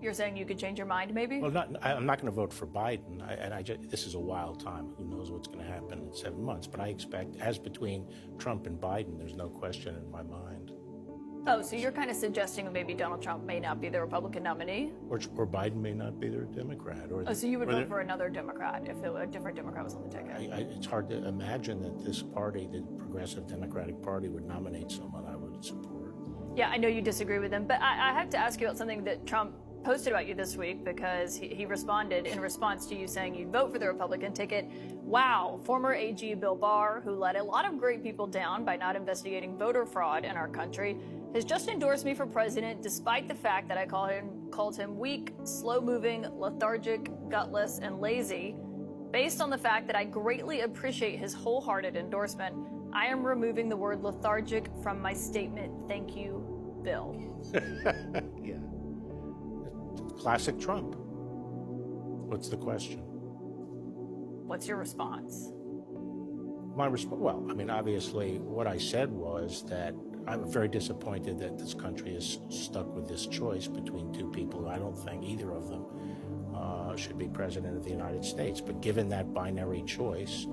You're saying you could change your mind, maybe? Well, I'm not going to vote for Biden, this is a wild time. Who knows what's going to happen in 7 months? But I expect, as between Trump and Biden, there's no question in my mind. Oh, so you're kind of suggesting that maybe Donald Trump may not be the Republican nominee? Or Biden may not be the Democrat. So you would vote for another Democrat if a different Democrat was on the ticket? It's hard to imagine that this party, the Progressive Democratic Party, would nominate someone I would support. Yeah, I know you disagree with him, but I have to ask you about something that Trump posted about you this week, because he responded in response to you saying you'd vote for the Republican ticket. Wow, former AG Bill Barr, who let a lot of great people down by not investigating voter fraud in our country, has just endorsed me for president despite the fact that I called him weak, slow-moving, lethargic, gutless, and lazy. Based on the fact that I greatly appreciate his wholehearted endorsement, I am removing the word lethargic from my statement. Thank you, Bill. Yeah. Classic Trump. What's the question? What's your response? Well, I mean, obviously, what I said was that I'm very disappointed that this country is stuck with this choice between two people. I don't think either of them should be president of the United States. But given that binary choice,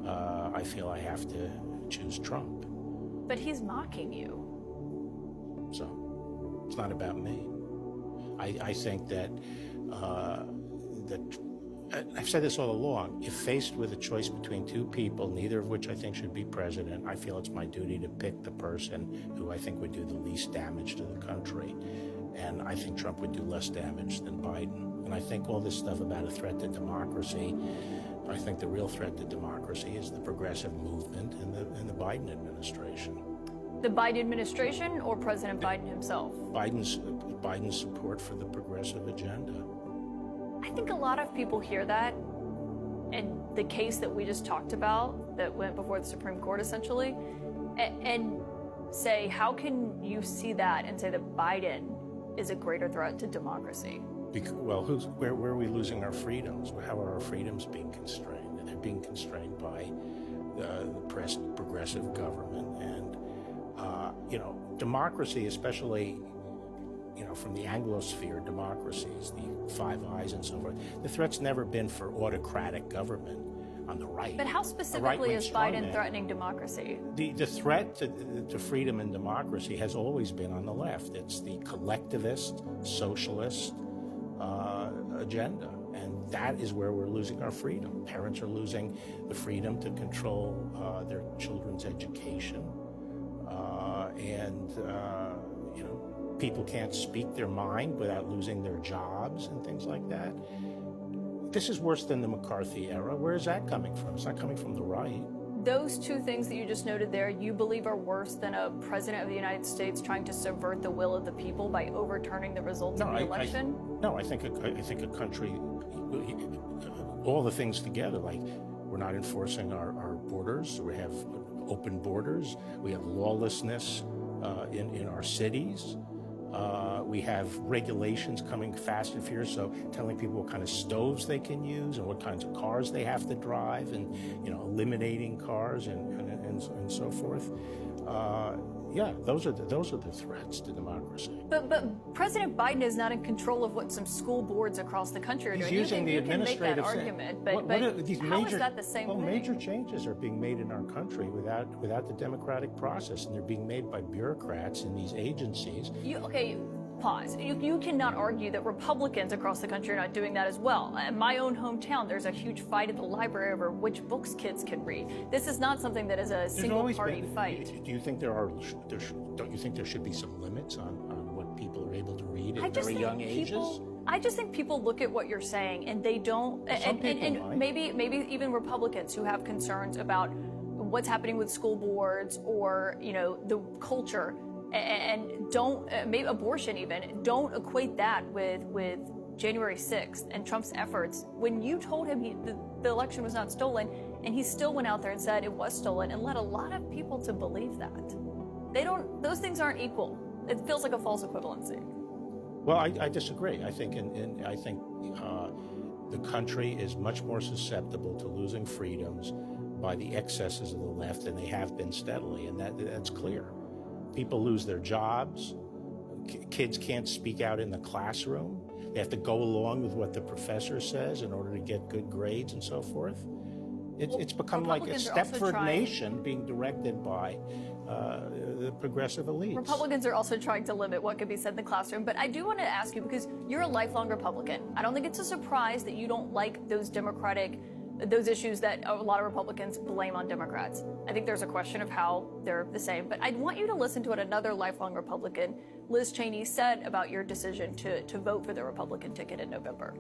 I feel I have to choose Trump. But he's mocking you. So it's not about me. I think that I've said this all along. If faced with a choice between two people, neither of which I think should be president, I feel it's my duty to pick the person who I think would do the least damage to the country. And I think Trump would do less damage than Biden. And I think all this stuff about a threat to democracy, I think the real threat to democracy is the progressive movement in the Biden administration. The Biden administration or President Biden himself? Biden's support for the progressive agenda. I think a lot of people hear that, and the case that we just talked about that went before the Supreme Court essentially, and say, how can you see that and say that Biden is a greater threat to democracy? Where are we losing our freedoms? How are our freedoms being constrained? They're being constrained by the progressive government. And, democracy, especially, from the Anglosphere democracies, the Five Eyes and so forth, the threat's never been for autocratic government on the right. But how specifically is Biden threatening democracy? The threat to freedom and democracy has always been on the left. It's the collectivist, socialist agenda. And that is where we're losing our freedom. Parents are losing the freedom to control their children's education. People can't speak their mind without losing their jobs and things like that. This is worse than the McCarthy era. Where is that coming from? It's not coming from the right. Those two things that you just noted there, you believe are worse than a president of the United States trying to subvert the will of the people by overturning the results of the election? I think a country, all the things together, like we're not enforcing our borders, we have open borders, we have lawlessness in our cities. We have regulations coming fast and furious, so telling people what kind of stoves they can use and what kinds of cars they have to drive, and eliminating cars and so forth. Those are the threats to democracy. But President Biden is not in control of what some school boards across the country are doing. He's using the administrative. You can make that argument, but how is that the same thing? Major changes are being made in our country without the democratic process, and they're being made by bureaucrats in these agencies. Pause. You cannot argue that Republicans across the country are not doing that as well. In my own hometown, there's a huge fight at the library over which books kids can read. This is not something that is a single-party fight. Do you think don't you think there should be some limits on what people are able to read at very young ages? I just think people look at what you're saying and they don't, and maybe even Republicans who have concerns about what's happening with school boards or the culture. And don't, maybe abortion even, don't equate that with January 6th and Trump's efforts. When you told him the election was not stolen, and he still went out there and said it was stolen and led a lot of people to believe that. Those things aren't equal. It feels like a false equivalency. Well, I disagree. I think I think the country is much more susceptible to losing freedoms by the excesses of the left than they have been steadily, and that's clear. People lose their jobs, kids can't speak out in the classroom. They have to go along with what the professor says in order to get good grades and so forth. It's become like a Stepford nation being directed by the progressive elites. Republicans are also trying to limit what can be said in the classroom. But I do want to ask you, because you're a lifelong Republican, I don't think it's a surprise that you don't like those issues that a lot of Republicans blame on Democrats. I think there's a question of how they're the same. But I'd want you to listen to what another lifelong Republican, Liz Cheney, said about your decision to vote for the Republican ticket in November.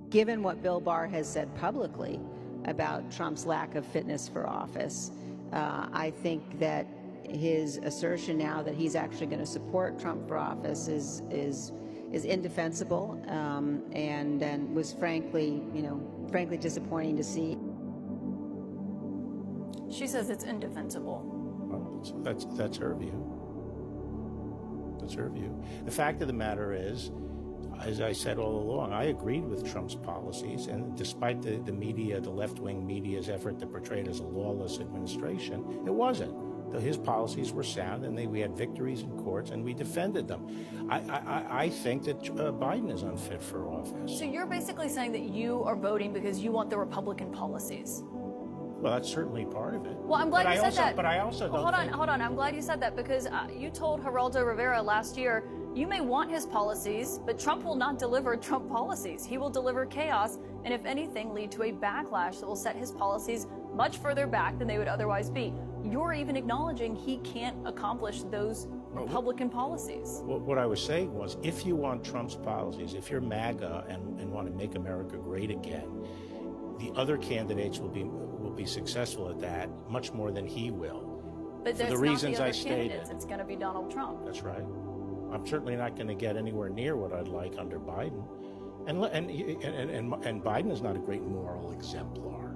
Given what Bill Barr has said publicly about Trump's lack of fitness for office, I think that his assertion now that he's actually going to support Trump for office is indefensible, and was frankly disappointing to see. She says it's indefensible. Well, that's her view. That's her view. The fact of the matter is, as I said all along, I agreed with Trump's policies, and despite the media, the left-wing media's effort to portray it as a lawless administration, it wasn't. His policies were sound, and we had victories in courts, and we defended them. I think that Biden is unfit for office. So you're basically saying that you are voting because you want the Republican policies? Well, that's certainly part of it. Well, I'm glad you said that. But I also don't Hold on. I'm glad you said that, because you told Geraldo Rivera last year, you may want his policies, but Trump will not deliver Trump policies. He will deliver chaos, and if anything, lead to a backlash that will set his policies much further back than they would otherwise be. You're even acknowledging he can't accomplish those Republican policies. What I was saying was, if you want Trump's policies, if you're MAGA and want to make America great again, the other candidates will be successful at that much more than he will. But for the reasons I stated. It's going to be Donald Trump. That's right. I'm certainly not going to get anywhere near what I'd like under Biden, and Biden is not a great moral exemplar.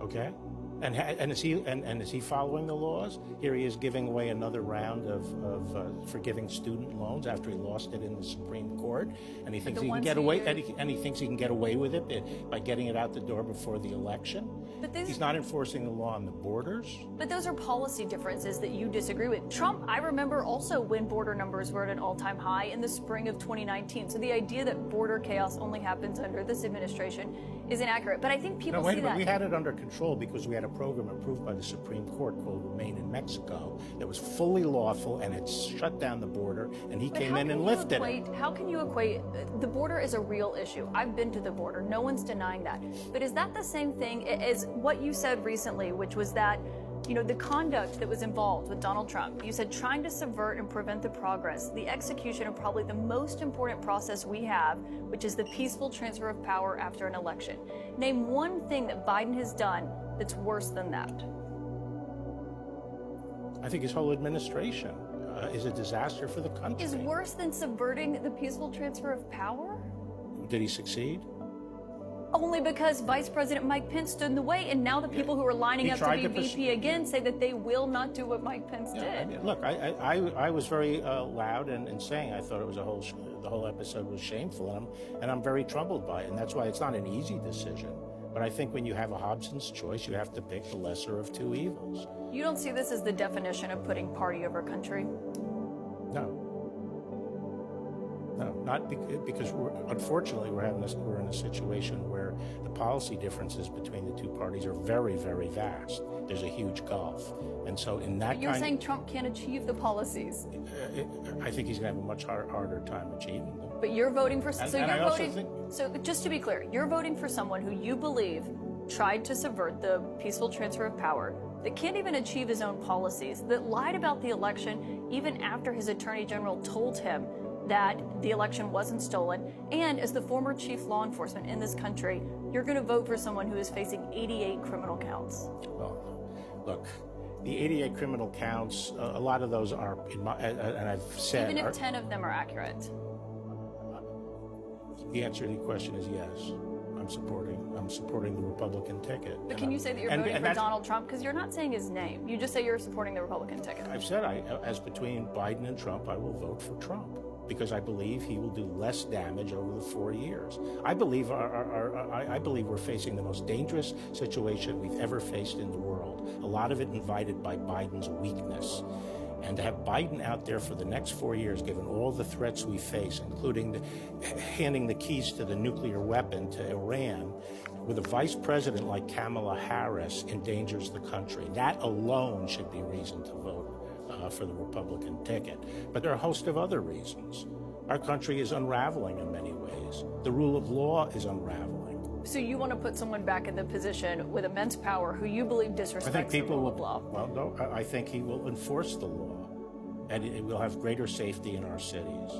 Okay. And is he following the laws? Here he is giving away another round of forgiving student loans after he lost it in the Supreme Court, and he thinks he can get away. And he thinks he can get away with it by getting it out the door before the election. But he's not enforcing the law on the borders. But those are policy differences that you disagree with. Trump, I remember also when border numbers were at an all-time high in the spring of 2019. So the idea that border chaos only happens under this administration is inaccurate. But I think people see that. We had it under control because we had a program approved by the Supreme Court called Remain in Mexico that was fully lawful, and it shut down the border, and he came in and lifted it. How can you equate, the border is a real issue. I've been to the border. No one's denying that. But is that the same thing as what you said recently, which was that, the conduct that was involved with Donald Trump? You said trying to subvert and prevent the progress, the execution of probably the most important process we have, which is the peaceful transfer of power after an election. Name one thing that Biden has done that's worse than that. I think his whole administration is a disaster for the country. Is worse than subverting the peaceful transfer of power? Did he succeed? Only because Vice President Mike Pence stood in the way, and now the people who are lining up to be VP again say that they will not do what Mike Pence did. I mean, look, I was very loud in saying I thought it was the whole episode was shameful, and I'm very troubled by it, and that's why it's not an easy decision. But I think when you have a Hobson's choice, you have to pick the lesser of two evils. You don't see this as the definition of putting party over country? No. No, not because unfortunately we're in a situation where the policy differences between the two parties are very, very vast. There's a huge gulf, and so in that. But you're saying Trump can't achieve the policies. I think he's going to have a much harder time achieving them. But you're voting for. So just to be clear, you're voting for someone who you believe tried to subvert the peaceful transfer of power, that can't even achieve his own policies, that lied about the election even after his attorney general told him that the election wasn't stolen. And as the former chief law enforcement in this country, you're going to vote for someone who is facing 88 criminal counts. Well, look, the 88 criminal counts, a lot of those are, and I've said... Even if 10 of them are accurate. The answer to the question is yes. I'm supporting the Republican ticket. But can you say that you're voting for Donald Trump? Because you're not saying his name. You just say you're supporting the Republican ticket. I've said, as between Biden and Trump, I will vote for Trump, because I believe he will do less damage over the 4 years. I believe I believe we're facing the most dangerous situation we've ever faced in the world. A lot of it invited by Biden's weakness. And to have Biden out there for the next 4 years, given all the threats we face, including handing the keys to the nuclear weapon to Iran, with a vice president like Kamala Harris, endangers the country. That alone should be reason to vote for the Republican ticket. But there are a host of other reasons. Our country is unraveling in many ways. The rule of law is unraveling. So you want to put someone back in the position with immense power who you believe disrespects the rule of law? Well, no, I think he will enforce the law, and it will have greater safety in our cities.